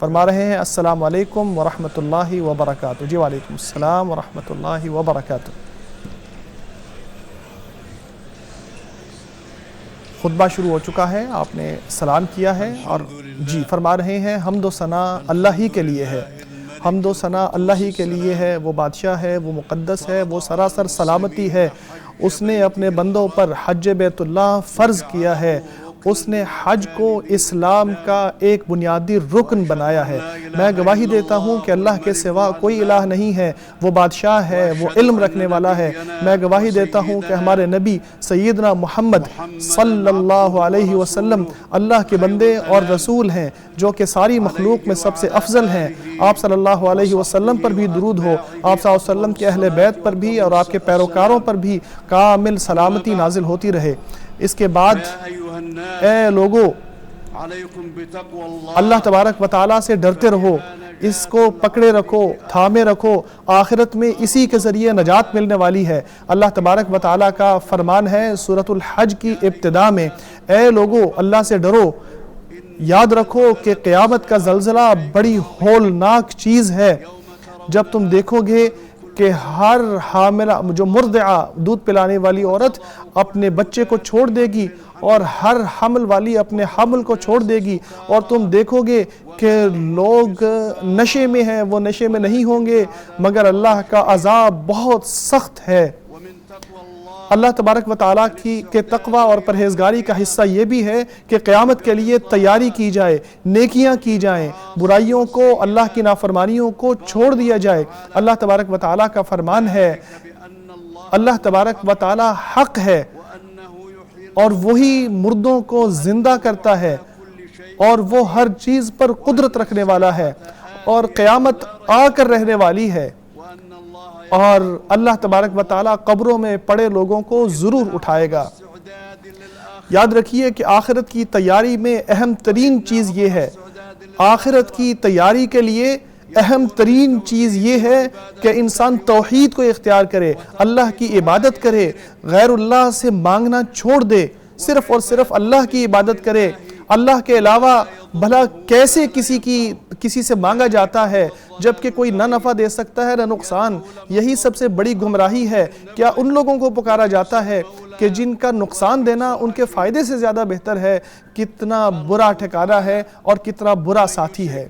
فرما رہے ہیں السلام علیکم ورحمۃ اللہ وبرکاتہ۔ جی وعلیکم السلام ورحمۃ اللہ وبرکاتہ۔ خطبہ شروع ہو چکا ہے، آپ نے سلام کیا ہے اور جی فرما رہے ہیں حمد و ثنا اللہ ہی کے لیے ہے، حمد و ثنا اللہ ہی کے لیے ہے، وہ بادشاہ ہے، وہ مقدس ہے، وہ سراسر سلامتی ہے۔ اس نے اپنے بندوں پر حج بیت اللہ فرض کیا ہے، اس نے حج کو اسلام کا ایک بنیادی رکن بنایا ہے۔ میں گواہی دیتا ہوں کہ اللہ کے سوا کوئی الہ نہیں ہے، وہ بادشاہ ہے، وہ علم رکھنے والا ہے۔ میں گواہی دیتا ہوں کہ ہمارے نبی سیدنا محمد صلی اللہ علیہ وسلم اللہ کے بندے اور رسول ہیں، جو کہ ساری مخلوق میں سب سے افضل ہیں۔ آپ صلی اللہ علیہ وسلم پر بھی درود ہو، آپ صلی اللہ علیہ وسلم کے اہل بیت پر بھی اور آپ کے پیروکاروں پر بھی کامل سلامتی نازل ہوتی رہے۔ اس کے بعد اے لوگو، اللہ تبارک و تعالیٰ سے ڈرتے رہو، اس کو پکڑے رکھو، تھامے رکھو، آخرت میں اسی کے ذریعے نجات ملنے والی ہے۔ اللہ تبارک و تعالیٰ کا فرمان ہے سورۃ الحج کی ابتدا میں، اے لوگو اللہ سے ڈرو، یاد رکھو کہ قیامت کا زلزلہ بڑی ہولناک چیز ہے۔ جب تم دیکھو گے کہ ہر حاملہ جو مرضعہ دودھ پلانے والی عورت اپنے بچے کو چھوڑ دے گی اور ہر حمل والی اپنے حمل کو چھوڑ دے گی، اور تم دیکھو گے کہ لوگ نشے میں ہیں، وہ نشے میں نہیں ہوں گے مگر اللہ کا عذاب بہت سخت ہے۔ اللہ تبارک و تعالیٰ کے تقوی اور پرہیزگاری کا حصہ یہ بھی ہے کہ قیامت کے لیے تیاری کی جائے، نیکیاں کی جائیں، برائیوں کو، اللہ کی نافرمانیوں کو چھوڑ دیا جائے۔ اللہ تبارک و تعالیٰ کا فرمان ہے، اللہ تبارک و تعالیٰ حق ہے اور وہی مردوں کو زندہ کرتا ہے اور وہ ہر چیز پر قدرت رکھنے والا ہے اور قیامت آ کر رہنے والی ہے، اور اللہ تبارک و تعالیٰ قبروں میں پڑے لوگوں کو ضرور اٹھائے گا۔ یاد رکھیے کہ آخرت کی تیاری میں اہم ترین چیز یہ ہے، آخرت کی تیاری کے لیے اہم ترین چیز یہ ہے کہ انسان توحید کو اختیار کرے، اللہ کی عبادت کرے، غیر اللہ سے مانگنا چھوڑ دے، صرف اور صرف اللہ کی عبادت کرے۔ اللہ کے علاوہ بھلا کیسے کسی سے مانگا جاتا ہے جبکہ کوئی نہ نفع دے سکتا ہے نہ نقصان؟ یہی سب سے بڑی گمراہی ہے۔ کیا ان لوگوں کو پکارا جاتا ہے کہ جن کا نقصان دینا ان کے فائدے سے زیادہ بہتر ہے؟ کتنا برا ٹھکانہ ہے اور کتنا برا ساتھی ہے۔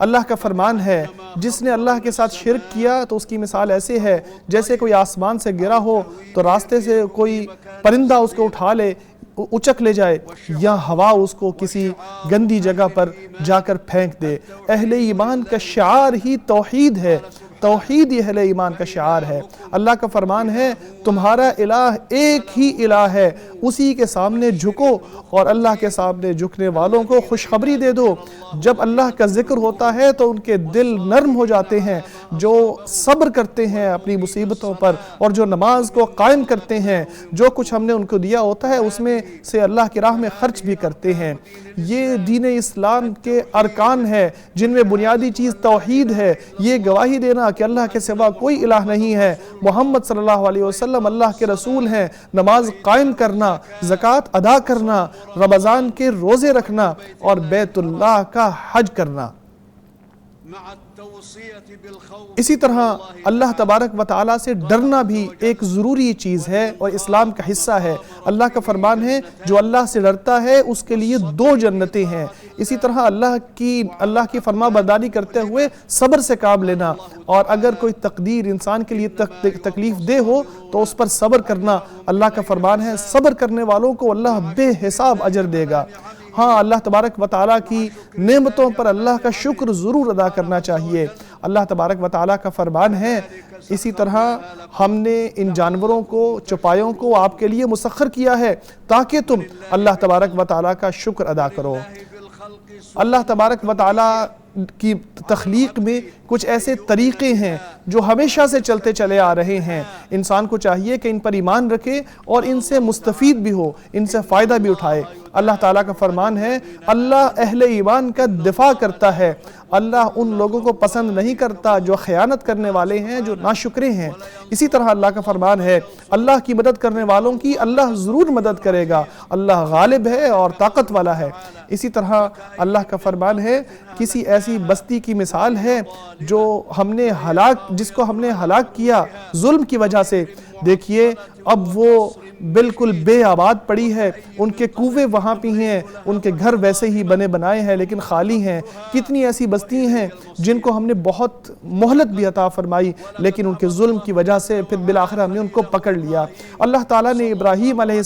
اللہ کا فرمان ہے، جس نے اللہ کے ساتھ شرک کیا تو اس کی مثال ایسے ہے جیسے کوئی آسمان سے گرا ہو تو راستے سے کوئی پرندہ اس کو اٹھا لے، اچک لے جائے، یا ہوا اس کو کسی گندی جگہ پر جا کر پھینک دے۔ اہل ایمان کا شعار ہی توحید ہے، توحید ہی اہل ایمان کا شعار ہے۔ اللہ کا فرمان ہے، تمہارا الہ ایک ہی الہ ہے، اسی کے سامنے جھکو اور اللہ کے سامنے جھکنے والوں کو خوشخبری دے دو۔ جب اللہ کا ذکر ہوتا ہے تو ان کے دل نرم ہو جاتے ہیں، جو صبر کرتے ہیں اپنی مصیبتوں پر اور جو نماز کو قائم کرتے ہیں، جو کچھ ہم نے ان کو دیا ہوتا ہے اس میں سے اللہ کی راہ میں خرچ بھی کرتے ہیں۔ یہ دین اسلام کے ارکان ہے جن میں بنیادی چیز توحید ہے، یہ گواہی دینا کہ اللہ کے سوا کوئی الہ نہیں ہے، محمد صلی اللہ علیہ وسلم اللہ کے رسول ہیں، نماز قائم کرنا، زکوٰۃ ادا کرنا، رمضان کے روزے رکھنا اور بیت اللہ کا حج کرنا۔ اسی طرح اللہ تبارک و تعالیٰ سے ڈرنا بھی ایک ضروری چیز ہے اور اسلام کا حصہ ہے۔ اللہ کا فرمان ہے، جو اللہ سے ڈرتا ہے اس کے لیے 2 جنتیں ہیں۔ اسی طرح اللہ کی فرما برداری کرتے ہوئے صبر سے کام لینا، اور اگر کوئی تقدیر انسان کے لیے تکلیف دہ ہو تو اس پر صبر کرنا۔ اللہ کا فرمان ہے، صبر کرنے والوں کو اللہ بے حساب اجر دے گا۔ ہاں، اللہ تبارک و تعالیٰ کی نعمتوں پر اللہ کا شکر ضرور ادا کرنا چاہیے۔ اللہ تبارک و تعالیٰ کا فرمان ہے، اسی طرح ہم نے ان جانوروں کو، چوپایوں کو آپ کے لیے مسخر کیا ہے تاکہ تم اللہ تبارک و تعالیٰ کا شکر ادا کرو۔ اللہ تبارک و تعالیٰ کی تخلیق میں کچھ ایسے طریقے ہیں جو ہمیشہ سے چلتے چلے آ رہے ہیں، انسان کو چاہیے کہ ان پر ایمان رکھے اور ان سے مستفید بھی ہو، ان سے فائدہ بھی اٹھائے۔ اللہ تعالیٰ کا فرمان ہے اللہ اہل ایمان کا دفاع کرتا ہے، اللہ ان لوگوں کو پسند نہیں کرتا جو خیانت کرنے والے ہیں، جو ناشکرے ہیں۔ اسی طرح اللہ کا فرمان ہے اللہ کی مدد کرنے والوں کی اللہ ضرور مدد کرے گا، اللہ غالب ہے اور طاقت والا ہے۔ اسی طرح اللہ کا فرمان ہے کسی ایسی بستی کی مثال ہے جس کو ہم نے ہلاک کیا ظلم کی وجہ سے، دیکھیے اب وہ بالکل بے آباد پڑی ہے، ان کے کنویں وہاں پہ ہیں، ان کے گھر ویسے ہی بنے بنائے ہیں لیکن خالی ہیں۔ کتنی ایسی بستی ہیں جن کو ہم نے بہت مہلت بھی عطا فرمائی لیکن ان کے ظلم کی وجہ سے پھر بالآخر ہم نے ان کو پکڑ لیا۔ اللہ تعالیٰ نے ابراہیم علیہ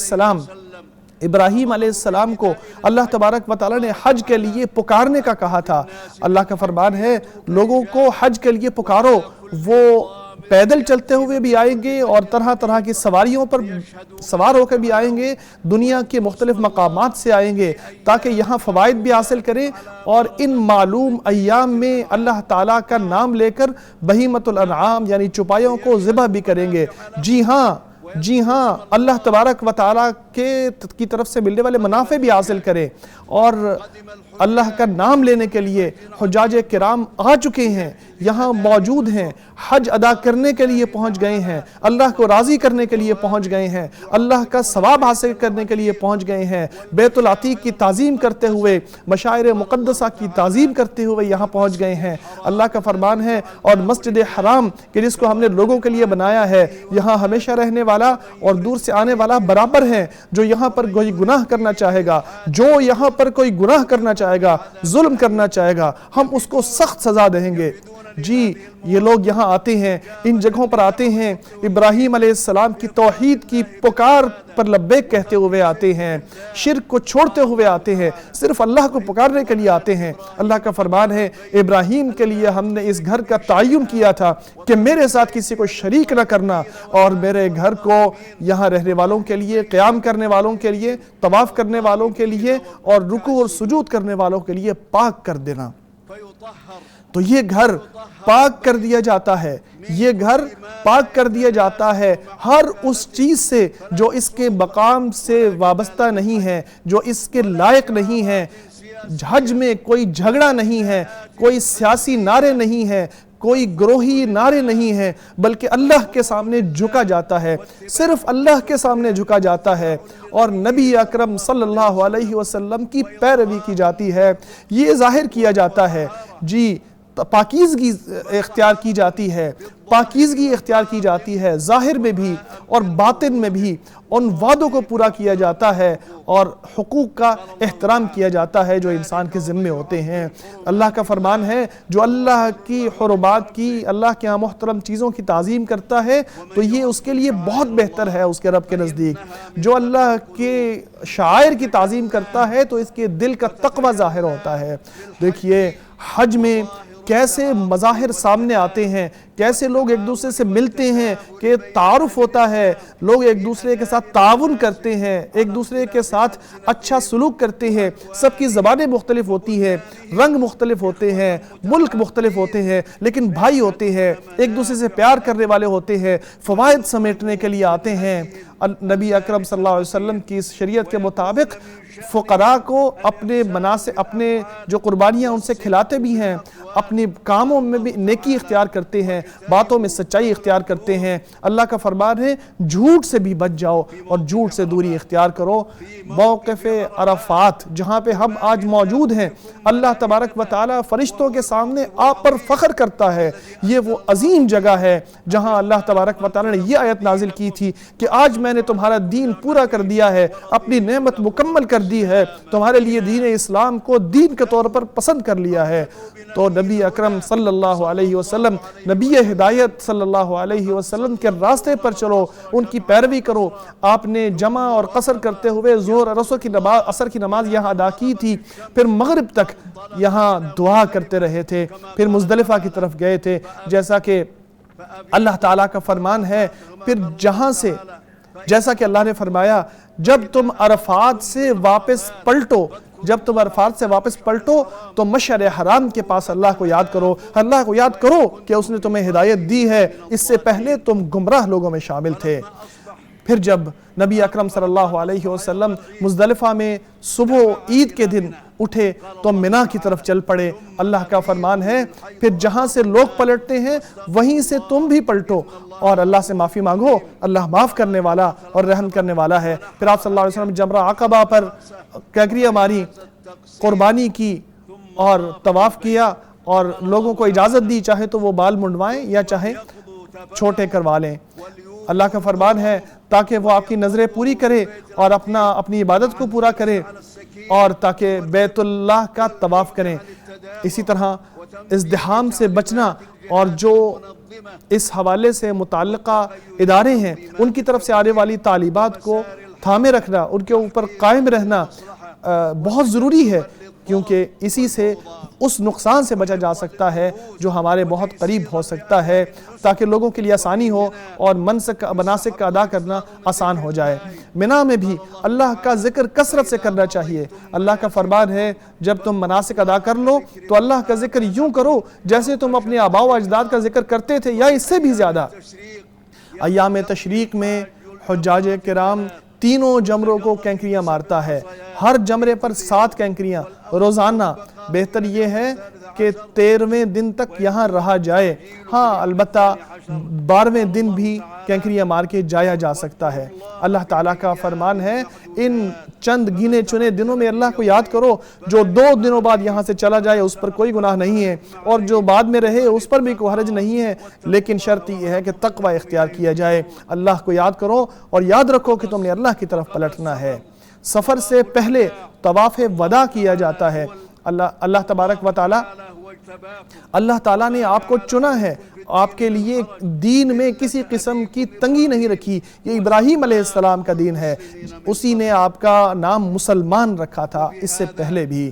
السلام کو اللہ تبارک و تعالیٰ نے حج کے لیے پکارنے کا کہا تھا۔ اللہ کا فرمان ہے لوگوں کو حج کے لیے پکارو، وہ پیدل چلتے ہوئے بھی آئیں گے اور طرح طرح کی سواریوں پر سوار ہو کے بھی آئیں گے، دنیا کے مختلف مقامات سے آئیں گے تاکہ یہاں فوائد بھی حاصل کریں اور ان معلوم ایام میں اللہ تعالیٰ کا نام لے کر بہیمۃ الانعام یعنی چوپایوں کو ذبح بھی کریں گے۔ جی ہاں اللہ تبارک و تعالیٰ کی طرف سے ملنے والے منافع بھی حاصل کریں، اور اللہ کا نام لینے کے لیے حجاج کرام آ چکے ہیں، یہاں موجود ہیں، حج ادا کرنے کے لیے پہنچ گئے ہیں، اللہ کو راضی کرنے کے لیے پہنچ گئے ہیں، اللہ کا ثواب حاصل کرنے کے لیے پہنچ گئے ہیں، بیت العتیق کی تعظیم کرتے ہوئے، مشاعر مقدسہ کی تعظیم کرتے ہوئے یہاں پہنچ گئے ہیں۔ اللہ کا فرمان ہے اور مسجد حرام کہ جس کو ہم نے لوگوں کے لیے بنایا ہے، یہاں ہمیشہ رہنے والا اور دور سے آنے والا برابر ہیں۔ جو یہاں پر کوئی گناہ کرنا چاہے گا، جو یہاں پر کوئی گناہ کرنا چاہے گا، ظلم کرنا چاہے گا، ہم اس کو سخت سزا دیں گے۔ جی یہ لوگ یہاں آتے ہیں، ان جگہوں پر آتے ہیں، ابراہیم علیہ السلام کی توحید کی پکار پر لبیک کہتے ہوئے آتے ہیں، شرک کو چھوڑتے ہوئے آتے ہیں، صرف اللہ کو پکارنے کے لیے آتے ہیں۔ اللہ کا فرمان ہے ابراہیم کے لیے ہم نے اس گھر کا تعین کیا تھا کہ میرے ساتھ کسی کو شریک نہ کرنا، اور میرے گھر کو یہاں رہنے والوں کے لیے، قیام کرنے والوں کے لیے، طواف کرنے والوں کے لیے اور رکوع اور سجود کرنے والوں کے لیے پاک کر دینا۔ تو یہ گھر پاک کر دیا جاتا ہے، یہ گھر پاک کر دیا جاتا ہے ہر اس چیز سے جو اس کے مقام سے وابستہ نہیں ہے، جو اس کے لائق نہیں ہے۔ حج میں کوئی جھگڑا نہیں ہے، کوئی سیاسی نعرے نہیں ہے، کوئی گروہی نعرے نہیں ہیں، بلکہ اللہ کے سامنے جھکا جاتا ہے، صرف اللہ کے سامنے جھکا جاتا ہے اور نبی اکرم صلی اللہ علیہ وسلم کی پیروی کی جاتی ہے۔ یہ ظاہر کیا جاتا ہے، جی پاکیزگی اختیار کی جاتی ہے، پاکیزگی اختیار کی جاتی ہے ظاہر میں بھی اور باطن میں بھی، ان وعدوں کو پورا کیا جاتا ہے اور حقوق کا احترام کیا جاتا ہے جو انسان کے ذمے ہوتے ہیں۔ اللہ کا فرمان ہے جو اللہ کی حرمات کی، اللہ کے یہاں محترم چیزوں کی تعظیم کرتا ہے تو یہ اس کے لیے بہت بہتر ہے اس کے رب کے نزدیک۔ جو اللہ کے شعائر کی تعظیم کرتا ہے تو اس کے دل کا تقوی ظاہر ہوتا ہے۔ دیکھیے حج میں کیسے مظاہر سامنے آتے ہیں، کیسے لوگ ایک دوسرے سے ملتے ہیں کہ تعارف ہوتا ہے، لوگ ایک دوسرے کے ساتھ تعاون کرتے ہیں، ایک دوسرے کے ساتھ اچھا سلوک کرتے ہیں۔ سب کی زبانیں مختلف ہوتی ہیں، رنگ مختلف ہوتے ہیں، ملک مختلف ہوتے ہیں، لیکن بھائی ہوتے ہیں، ایک دوسرے سے پیار کرنے والے ہوتے ہیں، فوائد سمیٹنے کے لیے آتے ہیں۔ نبی اکرم صلی اللہ علیہ وسلم کی اس شریعت کے مطابق فقراء کو اپنے جو قربانیاں ان سے کھلاتے بھی ہیں، اپنے کاموں میں بھی نیکی اختیار کرتے ہیں، باتوں میں سچائی اختیار کرتے ہیں۔ اللہ کا فرمان ہے جھوٹ سے بھی بچ جاؤ اور جھوٹ سے دوری اختیار کرو۔ موقف عرفات جہاں پہ ہم آج موجود ہیں، اللہ تبارک و تعالیٰ فرشتوں کے سامنے آپ پر فخر کرتا ہے۔ یہ وہ عظیم جگہ ہے جہاں اللہ تبارک و تعالیٰ نے یہ آیت نازل کی تھی کہ آج میں نے تمہارا دین پورا کر دیا ہے، اپنی نعمت مکمل کر دی ہے، تمہارے لیے دین اسلام کو دین کے طور پر پسند کر لیا ہے۔ تو نبی اکرم صلی اللہ علیہ وسلم، نبی ہدایت صلی اللہ علیہ وسلم کے راستے پر چلو، ان کی پیروی کرو۔ آپ نے جمع اور قصر کرتے ہوئے ظہر اور عصر کی نماز یہاں ادا کی تھی، پھر مغرب تک یہاں دعا کرتے رہے تھے، پھر مزدلفہ کی طرف گئے تھے، جیسا کہ اللہ تعالیٰ کا فرمان ہے۔ پھر جیسا کہ اللہ نے فرمایا جب تم عرفات سے واپس پلٹو، جب تم عرفات سے واپس پلٹو تو مشعر حرام کے پاس اللہ کو یاد کرو، اللہ کو یاد کرو کہ اس نے تمہیں ہدایت دی ہے، اس سے پہلے تم گمراہ لوگوں میں شامل تھے۔ پھر جب نبی اکرم صلی اللہ علیہ وسلم مزدلفہ میں صبح عید کے دن اٹھے تو منا کی طرف چل پڑے۔ اللہ کا فرمان ہے پھر جہاں سے لوگ پلٹتے ہیں وہیں سے تم بھی پلٹو اور اللہ سے معافی مانگو، اللہ معاف کرنے والا اور رحم کرنے والا ہے۔ پھر آپ صلی اللہ علیہ وسلم جمرہ عقبہ پر کیکریاں ماری، قربانی کی اور طواف کیا اور لوگوں کو اجازت دی چاہے تو وہ بال منڈوائیں یا چاہے چھوٹے کروا لیں۔ اللہ کا فرمان ہے تاکہ وہ آپ کی نظریں پوری کرے اور اپنی عبادت کو پورا کرے اور تاکہ بیت اللہ کا طواف کریں۔ اسی طرح ازدحام سے بچنا اور جو اس حوالے سے متعلقہ ادارے ہیں ان کی طرف سے آنے والی تعلیمات کو تھامے رکھنا، ان کے اوپر قائم رہنا بہت ضروری ہے، کیونکہ اسی سے اس نقصان سے بچا جا سکتا ہے جو ہمارے بہت قریب ہو سکتا ہے، تاکہ لوگوں کے لیے آسانی ہو اور مناسک کا ادا کرنا آسان ہو جائے۔ منا میں بھی اللہ کا ذکر کثرت سے کرنا چاہیے۔ اللہ کا فرمان ہے جب تم مناسک ادا کر لو تو اللہ کا ذکر یوں کرو جیسے تم اپنے آباء و اجداد کا ذکر کرتے تھے یا اس سے بھی زیادہ۔ ایام تشریق میں حجاج کرام تینوں جمروں کو کینکریاں مارتا ہے، ہر جمرے پر 7 کینکریاں روزانہ۔ بہتر یہ ہے کہ 13ویں دن تک یہاں رہا جائے، ہاں البتہ 12ویں دن بھی کینکریاں مار کے جایا جا سکتا ہے۔ اللہ تعالیٰ کا فرمان ہے ان چند گنے چنے دنوں میں اللہ کو یاد کرو، جو 2 دنوں بعد یہاں سے چلا جائے اس پر کوئی گناہ نہیں ہے اور جو بعد میں رہے اس پر بھی کوئی حرج نہیں ہے، لیکن شرط یہ ہے کہ تقوی اختیار کیا جائے۔ اللہ کو یاد کرو اور یاد رکھو کہ تم نے اللہ کی طرف پلٹنا ہے۔ سفر سے پہلے طواف وداع کیا جاتا ہے۔ اللہ تبارک و تعالی اللہ تعالیٰ نے آپ کو چنا ہے، آپ کے لیے دین میں کسی قسم کی تنگی نہیں رکھی۔ یہ ابراہیم علیہ السلام کا دین ہے، اسی نے آپ کا نام مسلمان رکھا تھا اس سے پہلے بھی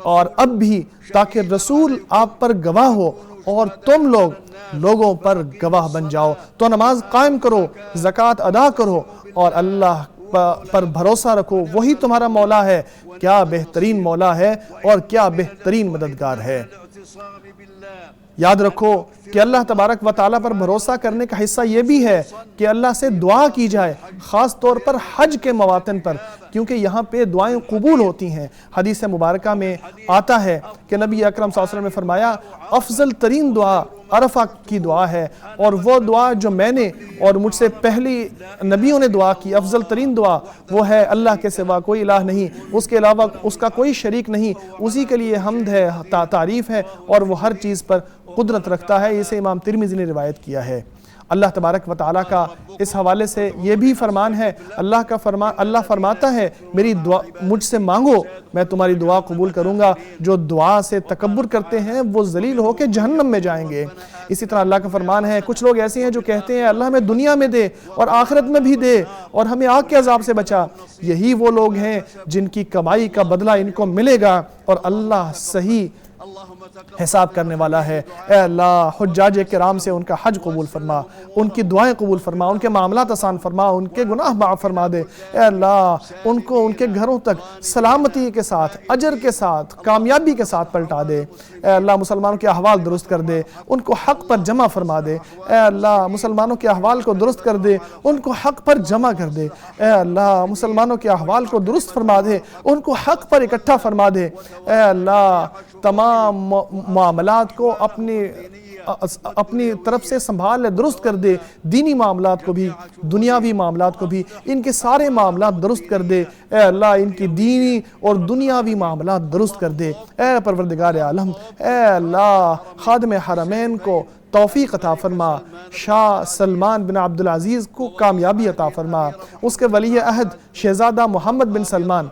اور اب بھی، تاکہ رسول آپ پر گواہ ہو اور تم لوگوں پر گواہ بن جاؤ۔ تو نماز قائم کرو، زکوٰۃ ادا کرو اور اللہ پر بھروسہ رکھو، وہی تمہارا مولا ہے۔ کیا بہترین مولا ہے اور کیا بہترین مددگار ہے۔ یاد رکھو کہ اللہ تبارک و تعالیٰ پر بھروسہ کرنے کا حصہ یہ بھی ہے کہ اللہ سے دعا کی جائے، خاص طور پر حج کے مواطن پر، کیونکہ یہاں پہ دعائیں قبول ہوتی ہیں۔ حدیث مبارکہ میں آتا ہے کہ نبی اکرم صلی اللہ علیہ وسلم نے فرمایا افضل ترین دعا عرفہ کی دعا ہے، اور وہ دعا جو میں نے اور مجھ سے پہلی نبیوں نے دعا کی، افضل ترین دعا وہ ہے اللہ کے سوا کوئی الہ نہیں، اس کے علاوہ اس کا کوئی شریک نہیں، اسی کے لیے حمد ہے، تعریف ہے اور وہ ہر چیز پر قدرت رکھتا ہے۔ اسے امام ترمذی نے روایت کیا ہے۔ اللہ تبارک و تعالیٰ کا اس حوالے سے یہ بھی فرمان ہے، اللہ فرماتا ہے میری دعا مجھ سے مانگو میں تمہاری دعا قبول کروں گا، جو دعا سے تکبر کرتے ہیں وہ ذلیل ہو کے جہنم میں جائیں گے۔ اسی طرح اللہ کا فرمان ہے کچھ لوگ ایسے ہیں جو کہتے ہیں اللہ ہمیں دنیا میں دے اور آخرت میں بھی دے اور ہمیں آگ کے عذاب سے بچا۔ یہی وہ لوگ ہیں جن کی کمائی کا بدلہ ان کو ملے گا اور اللہ صحیح حساب کرنے والا ہے۔ اے اللہ حجاج کرام سے ان کا حج قبول فرما، ان کی دعائیں قبول فرما، ان کے معاملات آسان فرما، ان کے گناہ معاف فرما دے۔ اے اللہ ان کو ان کے گھروں تک سلامتی کے ساتھ، اجر کے ساتھ، کامیابی کے ساتھ پلٹا دے۔ اے اللہ مسلمانوں کے احوال درست کر دے، ان کو حق پر جمع فرما دے۔ اے اللہ مسلمانوں کے احوال کو درست کر دے، ان کو حق پر جمع کر دے۔ اے اللہ مسلمانوں کے احوال کو درست فرما دے، ان کو حق پر اکٹھا فرما دے۔ اے اللہ تمام معاملات کو اپنی طرف سے سنبھال درست کر دے، دینی معاملات کو بھی، دنیاوی معاملات کو بھی، ان کے سارے معاملات درست کر دے۔ اے اللہ ان کی دینی اور دنیاوی معاملات درست کر دے۔ اے پروردگار عالم، اے اللہ خادم حرمین کو توفیق عطا فرما، شاہ سلمان بن عبدالعزیز کو کامیابی عطا فرما، اس کے ولی عہد شہزادہ محمد بن سلمان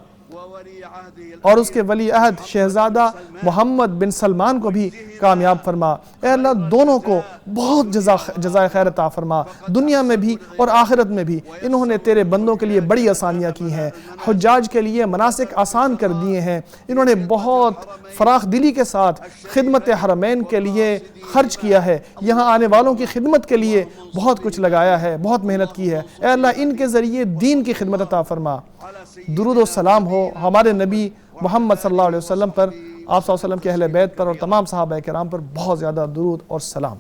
اور اس کے ولی عہد شہزادہ محمد بن سلمان کو بھی کامیاب فرما۔ اے اللہ دونوں کو بہت جزائے خیر عطا فرما، دنیا میں بھی اور آخرت میں بھی۔ انہوں نے تیرے بندوں کے لیے بڑی آسانیاں کی ہیں، حجاج کے لیے مناسک آسان کر دیے ہیں، انہوں نے بہت فراخ دلی کے ساتھ خدمت حرمین کے لیے خرچ کیا ہے، یہاں آنے والوں کی خدمت کے لیے بہت کچھ لگایا ہے، بہت محنت کی ہے۔ اے اللہ ان کے ذریعے دین کی خدمت عطا فرما۔ درود و سلام ہو ہمارے نبی محمد صلی اللہ علیہ وسلم پر، آپ صلی اللہ علیہ وسلم کے اہل بیت پر اور تمام صحابہ کرام پر بہت زیادہ درود اور سلام۔